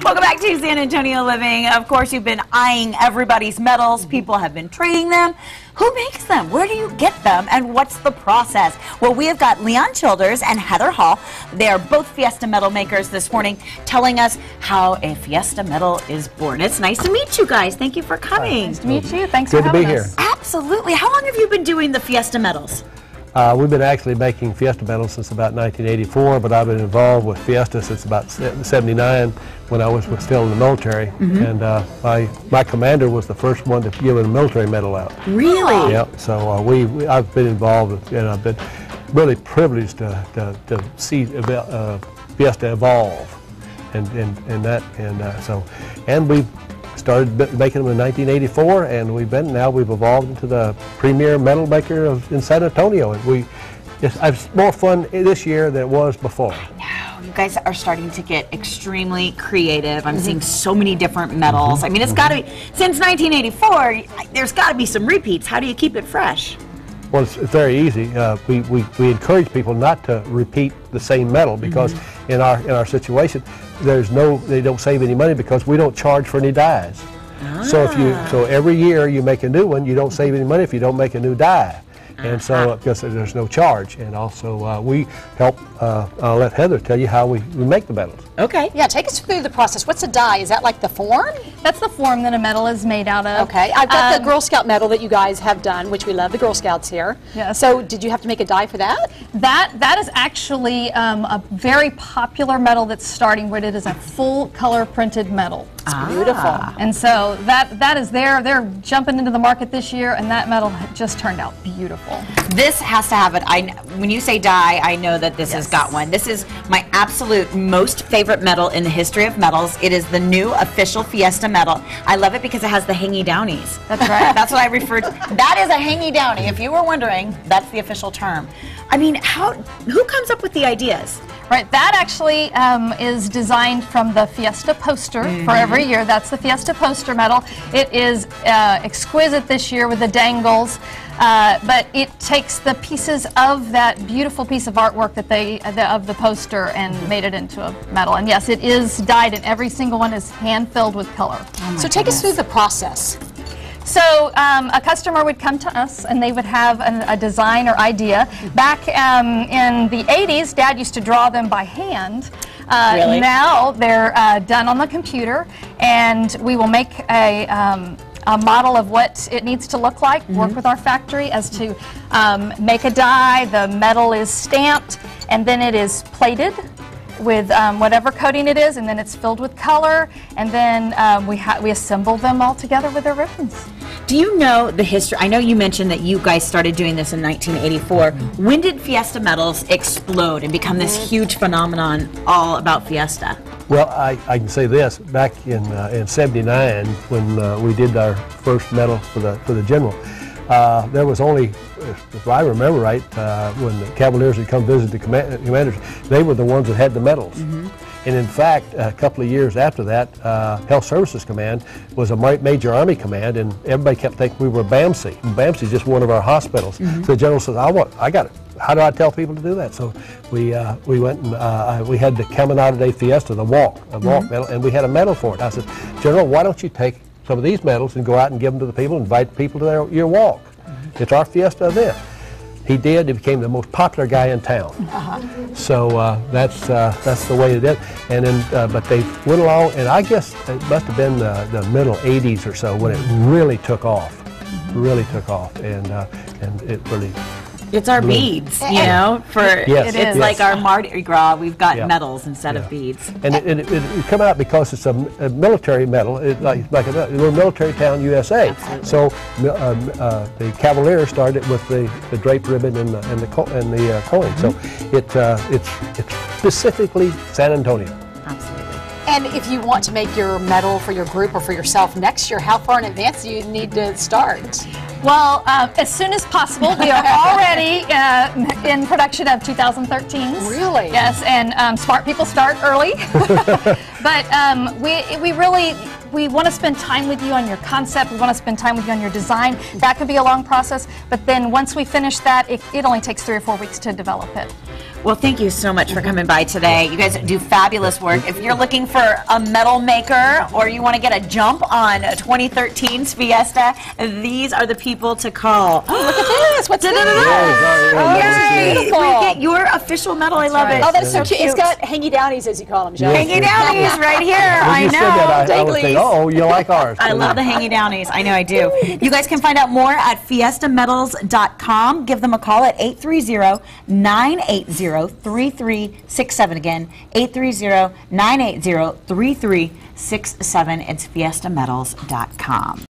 Welcome back to San Antonio Living. Of course, you've been eyeing everybody's medals. People have been trading them. Who makes them? Where do you get them? And what's the process? Well, we have got Leon Childers and Heather Hall. They are both Fiesta medal makers this morning, telling us how a Fiesta medal is born. It's nice to meet you guys. Thank you for coming. Nice to meet you. Thanks for having us. Good to be here. Absolutely. How long have you been doing the Fiesta medals? We've been actually making Fiesta medals since about 1984, but I've been involved with Fiesta since about 79 when I was still in the military. And my commander was the first one to give a military medal out. Really? Yeah. So I've been involved, and I've been really privileged to see Fiesta evolve, and we've started making them in 1984, and we've evolved into the premier medal maker in San Antonio, and it's more fun this year than it was before. I know. You guys are starting to get extremely creative. I'm seeing so many different medals. I mean, it's got to be, since 1984, there's got to be some repeats. How do you keep it fresh? Well, it's very easy. We encourage people not to repeat the same medal because in our situation, they don't save any money because we don't charge for any dies. So every year you make a new one, you don't save any money if you don't make a new die. And so because there's no charge, and also we help. I'll let Heather tell you how we make the medals. Okay. Yeah, take us through the process. What's a die? Is that like the form? That's the form that a medal is made out of. Okay. I've got the Girl Scout medal that you guys have done, which we love the Girl Scouts here. Yes. So did you have to make a die for that? That is actually a very popular medal that's starting where it is a full color printed medal. It's beautiful. And so that is there. They're jumping into the market this year, and that medal just turned out beautiful. This has to have it. When you say die, I know that this has got one. This is my absolute most favorite medal in the history of medals. It is the new official Fiesta medal. I love it because it has the hangy downies. That's right. That's what I refer to. That is a hangy downy. If you were wondering, that's the official term. I mean, who comes up with the ideas? Right, that actually is designed from the Fiesta poster for every year. That's the Fiesta poster medal. It is exquisite this year with the dangles, but it takes the pieces of that beautiful piece of artwork of the poster and made it into a medal. And yes, it is dyed, and every single one is hand-filled with color. So take us through the process. So a customer would come to us and they would have a design or idea. Back in the 80s, Dad used to draw them by hand. Really? Now they're done on the computer, and we will make a model of what it needs to look like, work with our factory as to make a die. The metal is stamped, and then it is plated with whatever coating it is, and then it's filled with color, and then we assemble them all together with their ribbons. Do you know the history? I know you mentioned that you guys started doing this in 1984. When did Fiesta medals explode and become this huge phenomenon all about Fiesta? Well, I can say this. Back in '79, when we did our first medal for the general, there was only, if I remember right, when the Cavaliers had come visit the commanders, they were the ones that had the medals. And in fact, a couple of years after that, Health Services Command was a major Army command, and everybody kept thinking we were BAMC. BAMC is just one of our hospitals. So the general says, I got it. How do I tell people to do that? So we went and we had the Caminata de Fiesta, the walk medal, and we had a medal for it. I said, General, why don't you take some of these medals and go out and give them to the people, invite people to your walk. It's our Fiesta event. He did. He became the most popular guy in town. So that's the way it is. And then, but they went along, and I guess it must have been the middle '80s or so when it really took off. Really took off, and it really. It's our beads, you know. It's like our Mardi Gras. We've got medals instead of beads. And it come out because it's a military medal. We're a military town, USA. Absolutely. So the Cavaliers started with the draped ribbon and the coin. So it's specifically San Antonio. Absolutely. And if you want to make your medal for your group or for yourself next year, how far in advance do you need to start? Well, as soon as possible. We are already in production of 2013s. Really? Yes, and smart people start early. But we want to spend time with you on your concept. We want to spend time with you on your design. That could be a long process, but then once we finish that, it only takes 3 or 4 weeks to develop it. Well, thank you so much for coming by today. You guys do fabulous work. If you're looking for a medal maker or you want to get a jump on 2013's Fiesta, these are the people to call. Oh, look at this. What's this? Oh, yay! beautiful. We get your official medal. I love it. Oh, that's so cute. It's got hangy downies, as you call them, Joe. Hangy downies right here. I When you said that, I was thinking, Daglies. oh, you like ours. I love the hangy downies. I know I do. You guys can find out more at fiestamedals.com. Give them a call at 830-980-3367. Again, 830-980-3367. It's fiestamedals.com.